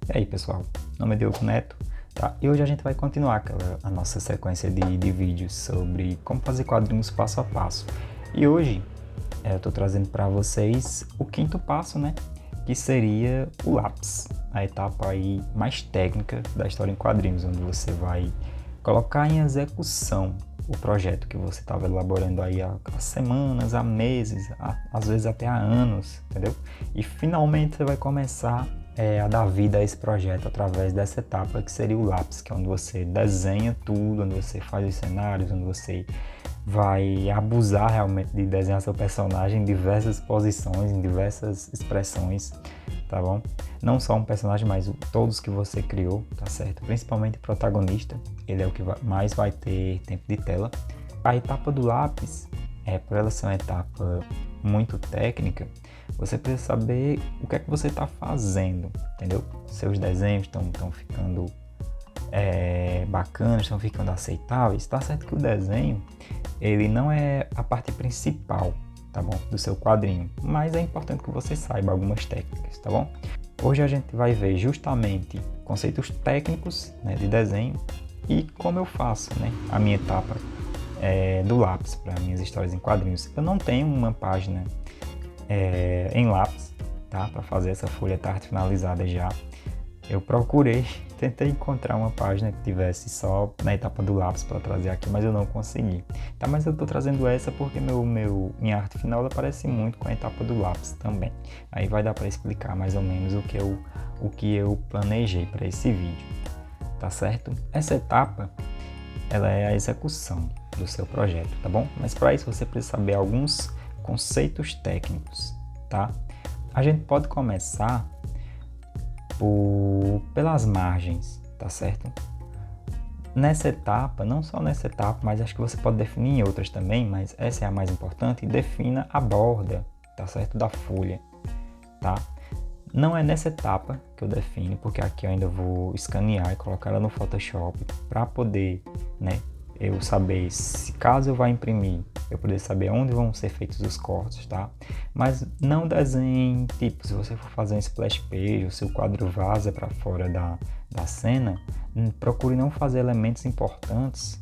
E aí pessoal, meu nome é Diogo Neto, tá? E hoje a gente vai continuar a nossa sequência de vídeos sobre como fazer quadrinhos passo a passo. E hoje eu estou trazendo para vocês o quinto passo, né? Que seria o lápis, a etapa aí mais técnica da história em quadrinhos, onde você vai colocar em execução o projeto que você estava elaborando aí há semanas, há meses, às vezes até há anos, entendeu? E finalmente você vai começar a dar vida a esse projeto através dessa etapa que seria o lápis, que é onde você desenha tudo, onde você faz os cenários, onde você vai abusar realmente de desenhar seu personagem em diversas posições, em diversas expressões, tá bom? Não só um personagem, mas todos que você criou, tá certo? Principalmente o protagonista, ele é o que mais vai ter tempo de tela. A etapa do lápis, por ela ser uma etapa muito técnica, você precisa saber o que é que você está fazendo, entendeu? Seus desenhos estão ficando bacanas, estão ficando aceitáveis. Está certo que o desenho, ele não é a parte principal, tá bom? Do seu quadrinho, mas é importante que você saiba algumas técnicas, tá bom? Hoje a gente vai ver justamente conceitos técnicos, né, de desenho e como eu faço, né, a minha etapa do lápis para minhas histórias em quadrinhos. Eu não tenho uma página em lápis, tá? Para fazer essa folha tá finalizada já. Eu procurei, tentei encontrar uma página que tivesse só na etapa do lápis para trazer aqui, mas eu não consegui. Tá, mas eu estou trazendo essa porque minha arte final ela parece muito com a etapa do lápis também. Aí vai dar para explicar mais ou menos o que eu planejei para esse vídeo, tá certo? Essa etapa, ela é a execução do seu projeto, tá bom? Mas para isso você precisa saber alguns conceitos técnicos, tá? A gente pode começar pelas margens, tá certo? Nessa etapa, não só nessa etapa, mas acho que você pode definir em outras também, mas essa é a mais importante, defina a borda, tá certo? Da folha, tá? Não é nessa etapa que eu defino, porque aqui eu ainda vou escanear e colocar ela no Photoshop para poder, né, eu saber se caso eu vá imprimir, eu poder saber onde vão ser feitos os cortes, tá? Mas não desenhe, tipo, se você for fazer um splash page, o seu quadro vaza para fora da cena, procure não fazer elementos importantes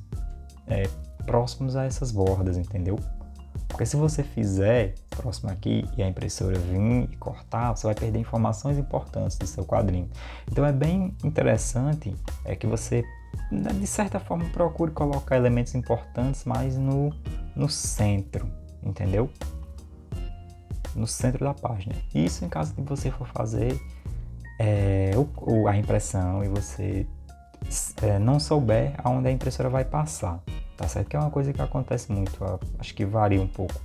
próximos a essas bordas, entendeu? Porque se você fizer próximo aqui e a impressora vir e cortar, você vai perder informações importantes do seu quadrinho. Então é bem interessante que você, de certa forma, procure colocar elementos importantes mais no centro, entendeu? No centro da página. Isso em caso de você for fazer a impressão e você não souber aonde a impressora vai passar, tá certo? Que é uma coisa que acontece muito, acho que varia um pouco,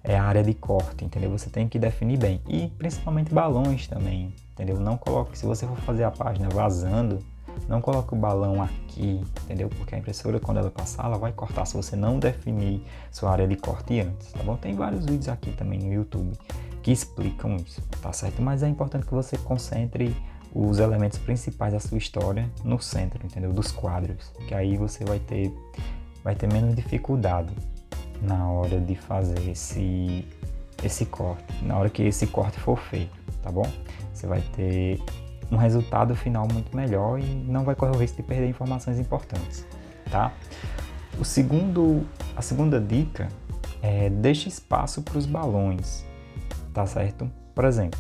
a área de corte, entendeu? Você tem que definir bem, e principalmente balões também, entendeu? Não coloque, se você for fazer a página vazando, não coloque o balão aqui, entendeu? Porque a impressora, quando ela passar, ela vai cortar se você não definir sua área de corte antes, tá bom? Tem vários vídeos aqui também no YouTube que explicam isso, tá certo? Mas é importante que você concentre os elementos principais da sua história no centro, entendeu? Dos quadros, que aí você vai ter menos dificuldade na hora de fazer esse corte, na hora que esse corte for feito, tá bom? Você vai ter um resultado final muito melhor e não vai correr o risco de perder informações importantes, tá? A segunda dica é deixe espaço para os balões, tá certo? Por exemplo,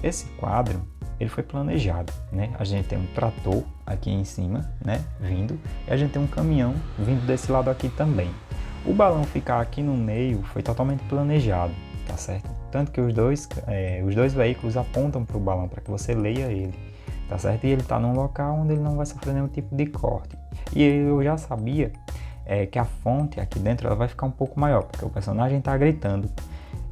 esse quadro ele foi planejado, né? A gente tem um trator aqui em cima, né, vindo, e a gente tem um caminhão vindo desse lado aqui também. O balão ficar aqui no meio foi totalmente planejado, tá certo? Tanto que os dois veículos apontam para o balão para que você leia ele, tá certo? E ele está num local onde ele não vai sofrer nenhum tipo de corte. E eu já sabia que a fonte aqui dentro ela vai ficar um pouco maior, porque o personagem está gritando.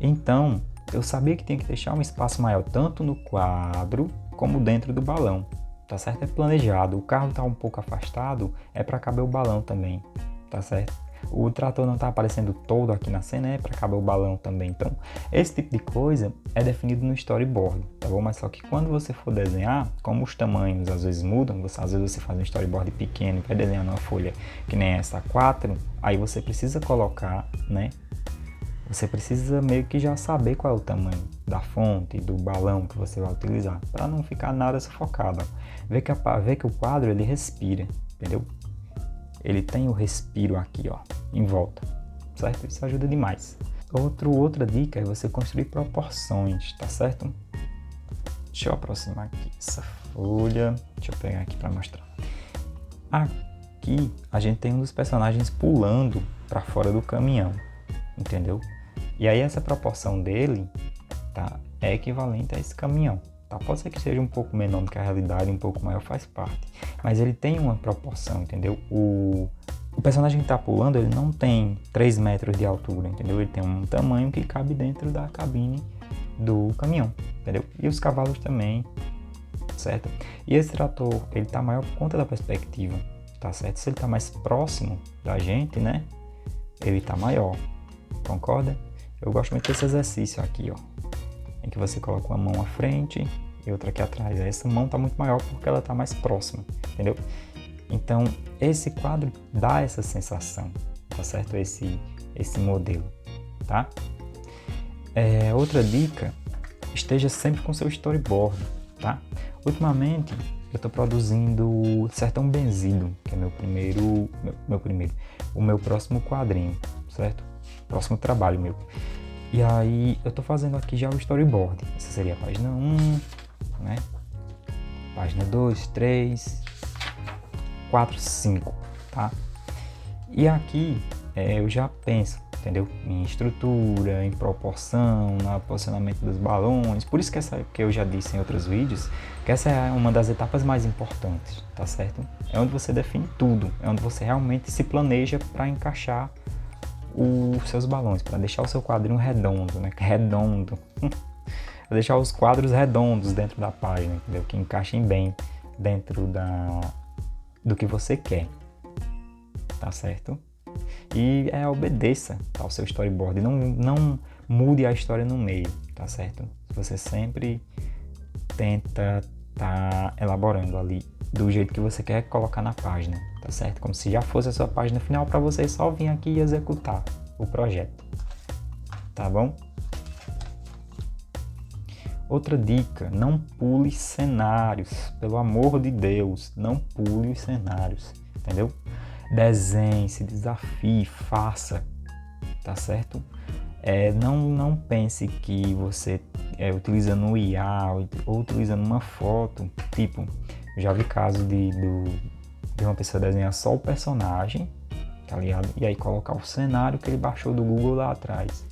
Então, eu sabia que tinha que deixar um espaço maior, tanto no quadro como dentro do balão, tá certo? É planejado, o carro está um pouco afastado, é para caber o balão também, tá certo? O trator não está aparecendo todo aqui na cena, é para caber o balão também. Então, esse tipo de coisa é definido no storyboard, tá bom? Mas só que quando você for desenhar, como os tamanhos às vezes mudam, às vezes você faz um storyboard pequeno e vai desenhar numa folha que nem essa A4, aí você precisa colocar, né, você precisa meio que já saber qual é o tamanho da fonte, do balão que você vai utilizar, para não ficar nada sufocado. Vê que o quadro ele respira, entendeu? Ele tem o respiro aqui, ó, em volta, certo? Isso ajuda demais. Outra dica é você construir proporções, tá certo? Deixa eu aproximar aqui essa folha, deixa eu pegar aqui para mostrar. Aqui a gente tem um dos personagens pulando para fora do caminhão, entendeu? E aí essa proporção dele, tá, é equivalente a esse caminhão. Tá? Pode ser que seja um pouco menor do que a realidade, um pouco maior, faz parte. Mas ele tem uma proporção, entendeu? O personagem que está pulando, ele não tem 3 metros de altura, entendeu? Ele tem um tamanho que cabe dentro da cabine do caminhão, entendeu? E os cavalos também, certo? E esse trator, ele está maior por conta da perspectiva, tá certo? Se ele está mais próximo da gente, né? Ele está maior, concorda? Eu gosto muito desse exercício aqui, ó. Em que você coloca uma mão à frente e outra aqui atrás. Essa mão está muito maior porque ela está mais próxima, entendeu? Então, esse quadro dá essa sensação, tá certo? Esse modelo, tá? Outra dica, esteja sempre com seu storyboard, tá? Ultimamente, eu estou produzindo Sertão Benzido, que é o meu próximo quadrinho, certo? Próximo trabalho meu. E aí, eu tô fazendo aqui já o storyboard. Essa seria a página 1, né? Página 2, 3, 4, 5, tá? E aqui, eu já penso, entendeu? Em estrutura, em proporção, no posicionamento dos balões. Por isso que eu já disse em outros vídeos, que essa é uma das etapas mais importantes, tá certo? É onde você define tudo. É onde você realmente se planeja para encaixar os seus balões, para deixar o seu quadrinho redondo, né? Redondo. Para deixar os quadros redondos dentro da página, entendeu? Que encaixem bem dentro do que você quer, tá certo? E obedeça ao seu storyboard, não mude a história no meio, tá certo? Você sempre tenta tá elaborando ali do jeito que você quer colocar na página, tá certo? Como se já fosse a sua página final para você só vir aqui e executar o projeto, tá bom? Outra dica, não pule cenários, pelo amor de Deus, não pule os cenários, entendeu? Desenhe, se desafie, faça, tá certo? Não pense que você utilizando o IA ou utilizando uma foto, tipo, eu já vi caso de uma pessoa desenhar só o personagem, tá ligado? E aí colocar o cenário que ele baixou do Google lá atrás.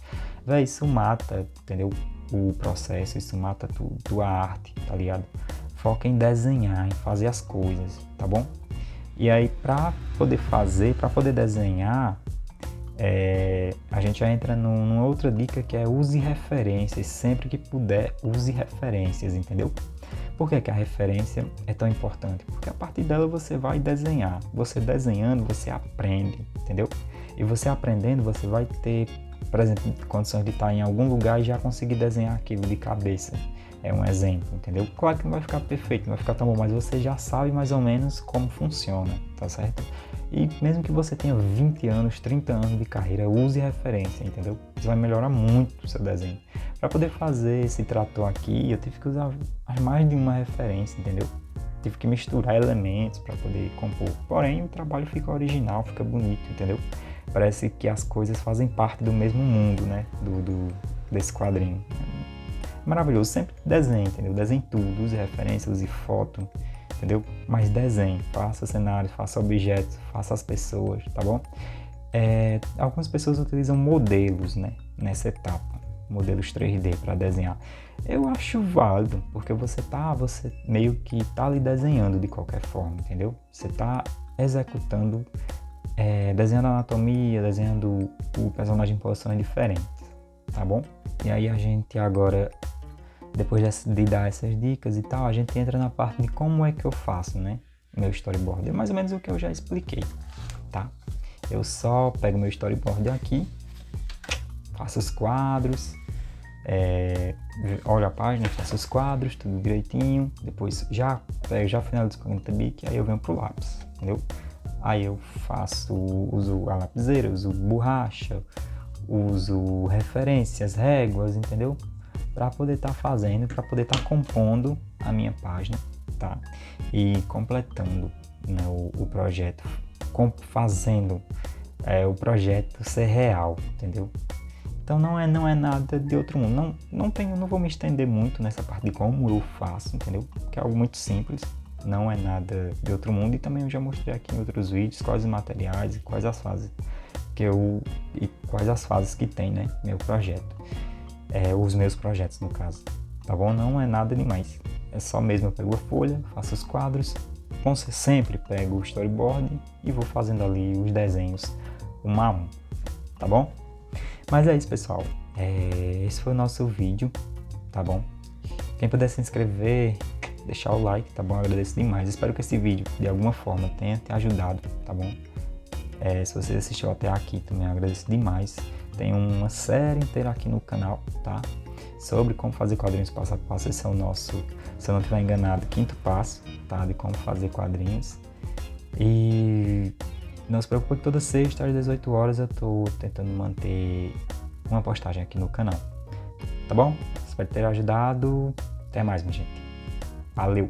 Véi, isso mata, entendeu? O processo, isso mata tua arte, tá ligado? Foca em desenhar, em fazer as coisas, tá bom? E aí, para poder desenhar, a gente já entra numa outra dica que é use referências. Sempre que puder, use referências, entendeu? Por que a referência é tão importante? Porque a partir dela você vai desenhar. Você desenhando, você aprende, entendeu? E você aprendendo, você vai ter, por exemplo, condições de estar em algum lugar e já conseguir desenhar aquilo de cabeça. É um exemplo, entendeu? Claro que não vai ficar perfeito, não vai ficar tão bom, mas você já sabe mais ou menos como funciona, tá certo? E mesmo que você tenha 20 anos, 30 anos de carreira, use referência, entendeu? Isso vai melhorar muito o seu desenho. Para poder fazer esse trator aqui, eu tive que usar mais de uma referência, entendeu? Tive que misturar elementos para poder compor. Porém, o trabalho fica original, fica bonito, entendeu? Parece que as coisas fazem parte do mesmo mundo, né? Desse quadrinho. Maravilhoso, sempre desenhe, entendeu? Desenhe tudo, use referência, use foto, entendeu? Mas desenhe, faça cenários, faça objetos, faça as pessoas, tá bom? Algumas pessoas utilizam modelos, né? Nessa etapa, modelos 3D para desenhar. Eu acho válido, porque você meio que tá ali desenhando de qualquer forma, entendeu? Você tá executando, desenhando a anatomia, desenhando o personagem em posições diferentes, tá bom? E aí a gente agora, depois de dar essas dicas e tal, a gente entra na parte de como é que eu faço, né? Meu storyboard. É mais ou menos o que eu já expliquei, tá? Eu só pego meu storyboard aqui, faço os quadros, olho a página, faço os quadros, tudo direitinho. Depois já finalizo com o caneta Bic, aí eu venho pro lápis, entendeu? Aí eu uso a lapiseira, uso borracha, uso referências, réguas, entendeu? Para poder estar fazendo, para poder estar compondo a minha página, tá? E completando, né, o projeto, fazendo o projeto ser real, entendeu? Então não é nada de outro mundo. Não vou me estender muito nessa parte de como eu faço, entendeu? Que é algo muito simples. Não é nada de outro mundo. E também eu já mostrei aqui em outros vídeos quais os materiais e quais as fases que tem, né? Meu projeto. Os meus projetos, no caso. Tá bom? Não é nada demais. É só mesmo eu pego a folha, faço os quadros. Sempre pego o storyboard e vou fazendo ali os desenhos um a um. Tá bom? Mas é isso, pessoal. Esse foi o nosso vídeo, tá bom? Quem puder se inscrever, deixar o like, tá bom? Eu agradeço demais. Espero que esse vídeo, de alguma forma, tenha te ajudado, tá bom? Se você assistiu até aqui, também eu agradeço demais. Tem uma série inteira aqui no canal, tá? Sobre como fazer quadrinhos passo a passo. Esse é o nosso, se eu não estiver enganado, 5º passo, tá? De como fazer quadrinhos. E não se preocupe que toda sexta às 18 horas eu tô tentando manter uma postagem aqui no canal. Tá bom? Espero ter ajudado. Até mais, minha gente. Valeu!